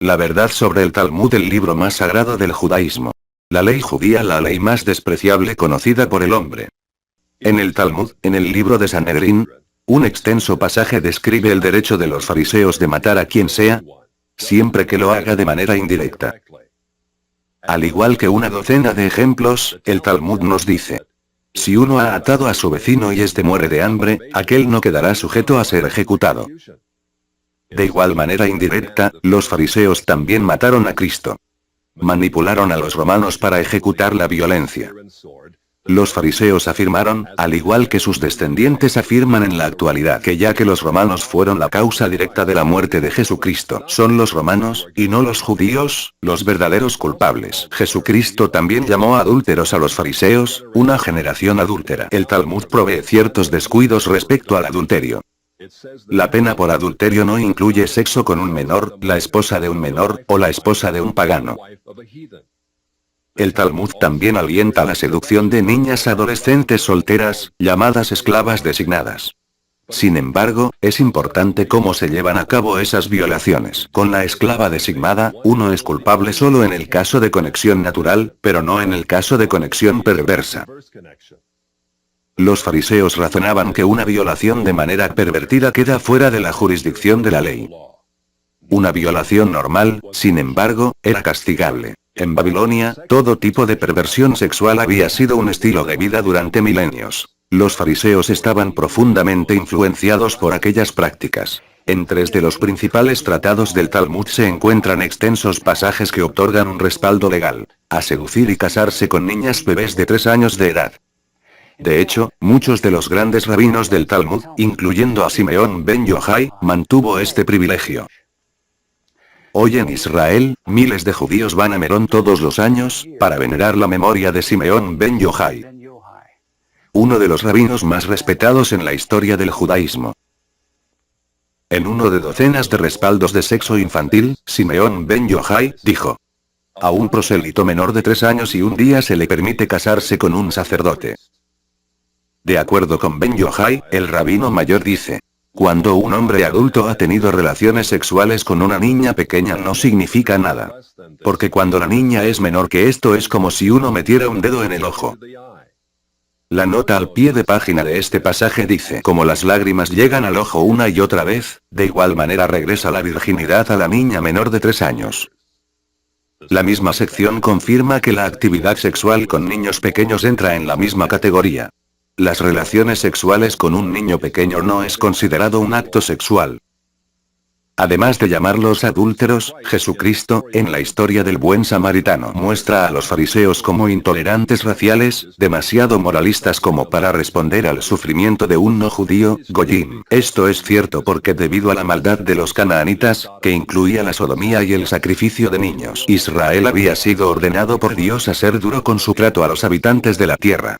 La verdad sobre el Talmud, el libro más sagrado del judaísmo. La ley judía, la ley más despreciable conocida por el hombre. En el Talmud, en el libro de Sanedrín, un extenso pasaje describe el derecho de los fariseos de matar a quien sea, siempre que lo haga de manera indirecta. Al igual que una docena de ejemplos, el Talmud nos dice: si uno ha atado a su vecino y éste muere de hambre, aquel no quedará sujeto a ser ejecutado. De igual manera indirecta, los fariseos también mataron a Cristo. Manipularon a los romanos para ejecutar la violencia. Los fariseos afirmaron, al igual que sus descendientes afirman en la actualidad, que ya que los romanos fueron la causa directa de la muerte de Jesucristo, son los romanos, y no los judíos, los verdaderos culpables. Jesucristo también llamó adúlteros a los fariseos, una generación adúltera. El Talmud provee ciertos descuidos respecto al adulterio. La pena por adulterio no incluye sexo con un menor, la esposa de un menor, o la esposa de un pagano. El Talmud también alienta la seducción de niñas adolescentes solteras, llamadas esclavas designadas. Sin embargo, es importante cómo se llevan a cabo esas violaciones. Con la esclava designada, uno es culpable solo en el caso de conexión natural, pero no en el caso de conexión perversa. Los fariseos razonaban que una violación de manera pervertida queda fuera de la jurisdicción de la ley. Una violación normal, sin embargo, era castigable. En Babilonia, todo tipo de perversión sexual había sido un estilo de vida durante milenios. Los fariseos estaban profundamente influenciados por aquellas prácticas. En 3 de los principales tratados del Talmud se encuentran extensos pasajes que otorgan un respaldo legal a seducir y casarse con niñas bebés de 3 años de edad. De hecho, muchos de los grandes rabinos del Talmud, incluyendo a Simeón ben Yochai, mantuvo este privilegio. Hoy en Israel, miles de judíos van a Merón todos los años, para venerar la memoria de Simeón ben Yochai, uno de los rabinos más respetados en la historia del judaísmo. En uno de docenas de respaldos de sexo infantil, Simeón ben Yochai dijo: a un prosélito menor de 3 años y un día se le permite casarse con un sacerdote. De acuerdo con ben Yochai, el rabino mayor dice: cuando un hombre adulto ha tenido relaciones sexuales con una niña pequeña no significa nada. Porque cuando la niña es menor que esto es como si uno metiera un dedo en el ojo. La nota al pie de página de este pasaje dice: como las lágrimas llegan al ojo una y otra vez, de igual manera regresa la virginidad a la niña menor de 3 años. La misma sección confirma que la actividad sexual con niños pequeños entra en la misma categoría. Las relaciones sexuales con un niño pequeño no es considerado un acto sexual. Además de llamarlos adúlteros, Jesucristo, en la historia del buen samaritano, muestra a los fariseos como intolerantes raciales, demasiado moralistas como para responder al sufrimiento de un no judío, Goyim. Esto es cierto porque debido a la maldad de los canaanitas, que incluía la sodomía y el sacrificio de niños, Israel había sido ordenado por Dios a ser duro con su trato a los habitantes de la tierra.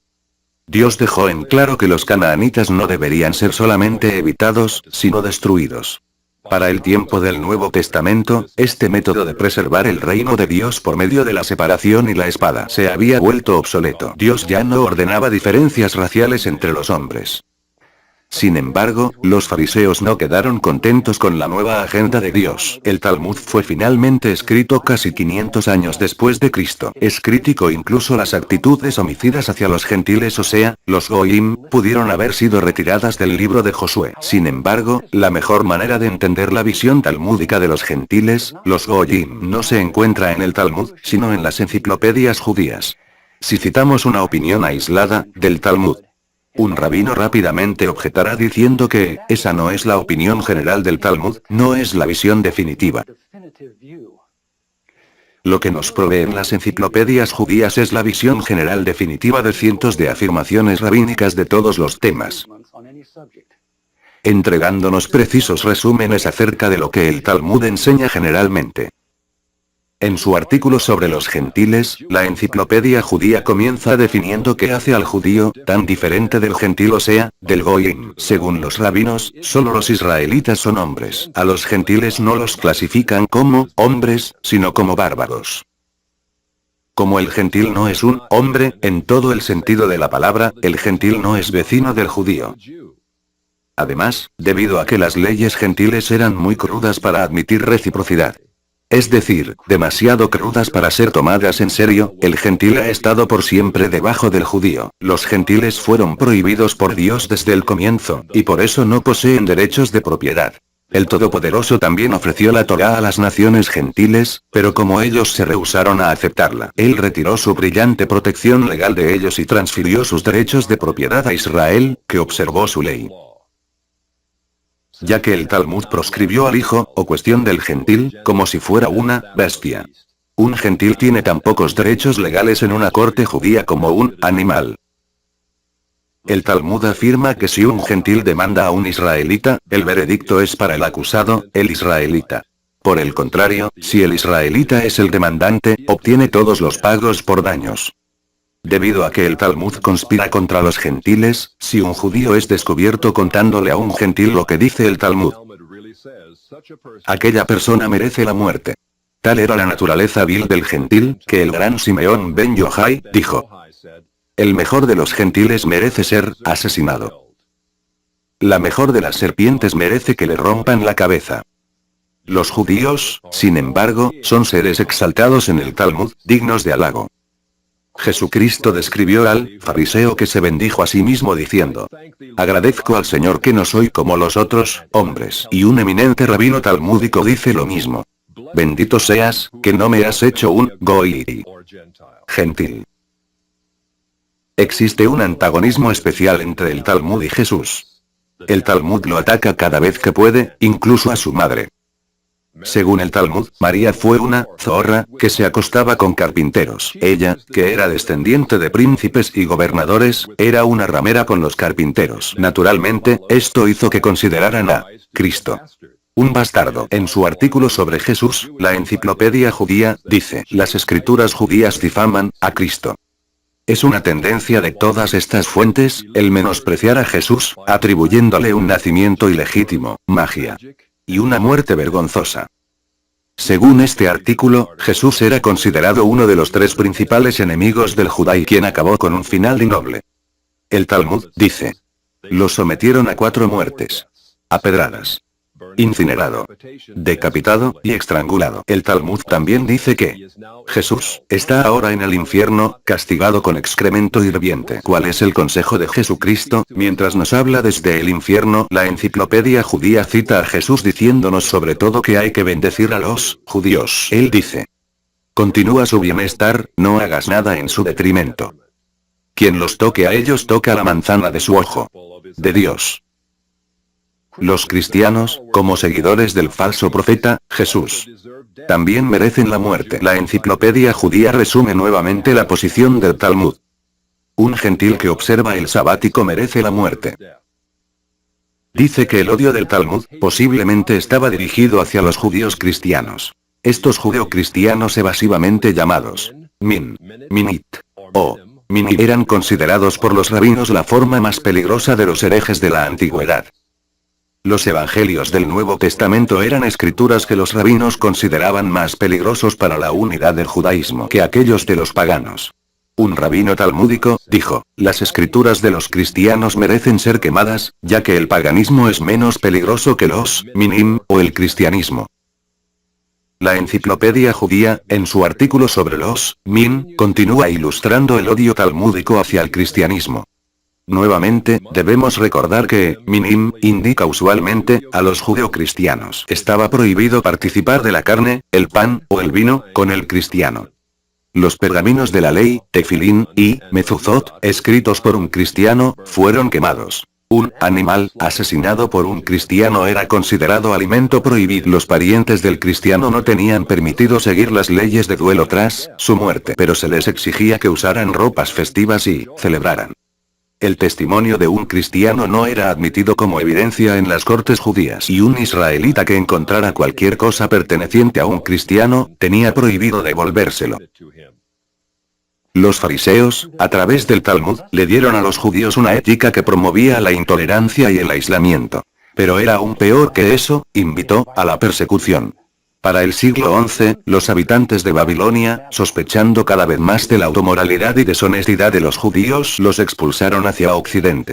Dios dejó en claro que los canaanitas no deberían ser solamente evitados, sino destruidos. Para el tiempo del Nuevo Testamento, este método de preservar el reino de Dios por medio de la separación y la espada se había vuelto obsoleto. Dios ya no ordenaba diferencias raciales entre los hombres. Sin embargo, los fariseos no quedaron contentos con la nueva agenda de Dios. El Talmud fue finalmente escrito casi 500 años después de Cristo. Es crítico incluso las actitudes homicidas hacia los gentiles, o sea, los goyim, pudieron haber sido retiradas del libro de Josué. Sin embargo, la mejor manera de entender la visión talmúdica de los gentiles, los goyim, no se encuentra en el Talmud, sino en las enciclopedias judías. Si citamos una opinión aislada del Talmud, un rabino rápidamente objetará diciendo que, esa no es la opinión general del Talmud, no es la visión definitiva. Lo que nos proveen las enciclopedias judías es la visión general definitiva de cientos de afirmaciones rabínicas de todos los temas, entregándonos precisos resúmenes acerca de lo que el Talmud enseña generalmente. En su artículo sobre los gentiles, la enciclopedia judía comienza definiendo qué hace al judío tan diferente del gentil, o sea, del goyim. Según los rabinos, solo los israelitas son hombres. A los gentiles no los clasifican como hombres, sino como bárbaros. Como el gentil no es un hombre, en todo el sentido de la palabra, el gentil no es vecino del judío. Además, debido a que las leyes gentiles eran muy crudas para admitir reciprocidad, es decir, demasiado crudas para ser tomadas en serio. El gentil ha estado por siempre debajo del judío. Los gentiles fueron prohibidos por Dios desde el comienzo, y por eso no poseen derechos de propiedad. El Todopoderoso también ofreció la Torá a las naciones gentiles, pero como ellos se rehusaron a aceptarla, Él retiró su brillante protección legal de ellos y transfirió sus derechos de propiedad a Israel, que observó su ley. Ya que el Talmud proscribió al hijo, o cuestión del gentil, como si fuera una bestia. Un gentil tiene tan pocos derechos legales en una corte judía como un animal. El Talmud afirma que si un gentil demanda a un israelita, el veredicto es para el acusado, el israelita. Por el contrario, si el israelita es el demandante, obtiene todos los pagos por daños. Debido a que el Talmud conspira contra los gentiles, si un judío es descubierto contándole a un gentil lo que dice el Talmud, aquella persona merece la muerte. Tal era la naturaleza vil del gentil, que el gran Simeón ben Yochai dijo: el mejor de los gentiles merece ser asesinado. La mejor de las serpientes merece que le rompan la cabeza. Los judíos, sin embargo, son seres exaltados en el Talmud, dignos de halago. Jesucristo describió al fariseo que se bendijo a sí mismo diciendo: agradezco al Señor que no soy como los otros hombres. Y un eminente rabino talmúdico dice lo mismo: bendito seas, que no me has hecho un goy, gentil. Existe un antagonismo especial entre el Talmud y Jesús. El Talmud lo ataca cada vez que puede, incluso a su madre. Según el Talmud, María fue una zorra que se acostaba con carpinteros. Ella, que era descendiente de príncipes y gobernadores, era una ramera con los carpinteros. Naturalmente, esto hizo que consideraran a Cristo un bastardo. En su artículo sobre Jesús, la Enciclopedia Judía dice: las escrituras judías difaman a Cristo. Es una tendencia de todas estas fuentes, el menospreciar a Jesús, atribuyéndole un nacimiento ilegítimo, magia, y una muerte vergonzosa. Según este artículo, Jesús era considerado uno de los tres principales enemigos del Judá y quien acabó con un final innoble. El Talmud dice: lo sometieron a 4 muertes: a pedradas, incinerado, decapitado y estrangulado. El Talmud también dice que Jesús está ahora en el infierno, castigado con excremento hirviente. ¿Cuál es el consejo de Jesucristo mientras nos habla desde el infierno? La Enciclopedia Judía cita a Jesús diciéndonos sobre todo que hay que bendecir a los judíos. Él dice: continúa su bienestar, no hagas nada en su detrimento. Quien los toque a ellos toca la manzana de su ojo. De Dios. Los cristianos, como seguidores del falso profeta, Jesús, también merecen la muerte. La Enciclopedia Judía resume nuevamente la posición del Talmud. Un gentil que observa el sabático merece la muerte. Dice que el odio del Talmud, posiblemente estaba dirigido hacia los judíos cristianos. Estos judeocristianos evasivamente llamados Minit o Mini eran considerados por los rabinos la forma más peligrosa de los herejes de la antigüedad. Los evangelios del Nuevo Testamento eran escrituras que los rabinos consideraban más peligrosos para la unidad del judaísmo que aquellos de los paganos. Un rabino talmúdico dijo: las escrituras de los cristianos merecen ser quemadas, ya que el paganismo es menos peligroso que los minim o el cristianismo. La Enciclopedia Judía, en su artículo sobre los min, continúa ilustrando el odio talmúdico hacia el cristianismo. Nuevamente, debemos recordar que minim indica usualmente a los judeocristianos. Estaba prohibido participar de la carne, el pan o el vino con el cristiano. Los pergaminos de la ley, tefilín y mezuzot, escritos por un cristiano, fueron quemados. Un animal asesinado por un cristiano era considerado alimento prohibido. Los parientes del cristiano no tenían permitido seguir las leyes de duelo tras su muerte, pero se les exigía que usaran ropas festivas y celebraran. El testimonio de un cristiano no era admitido como evidencia en las cortes judías, y un israelita que encontrara cualquier cosa perteneciente a un cristiano, tenía prohibido devolvérselo. Los fariseos, a través del Talmud, le dieron a los judíos una ética que promovía la intolerancia y el aislamiento. Pero era aún peor que eso, invitó a la persecución. Para el siglo XI, los habitantes de Babilonia, sospechando cada vez más de la automoralidad y deshonestidad de los judíos, los expulsaron hacia Occidente.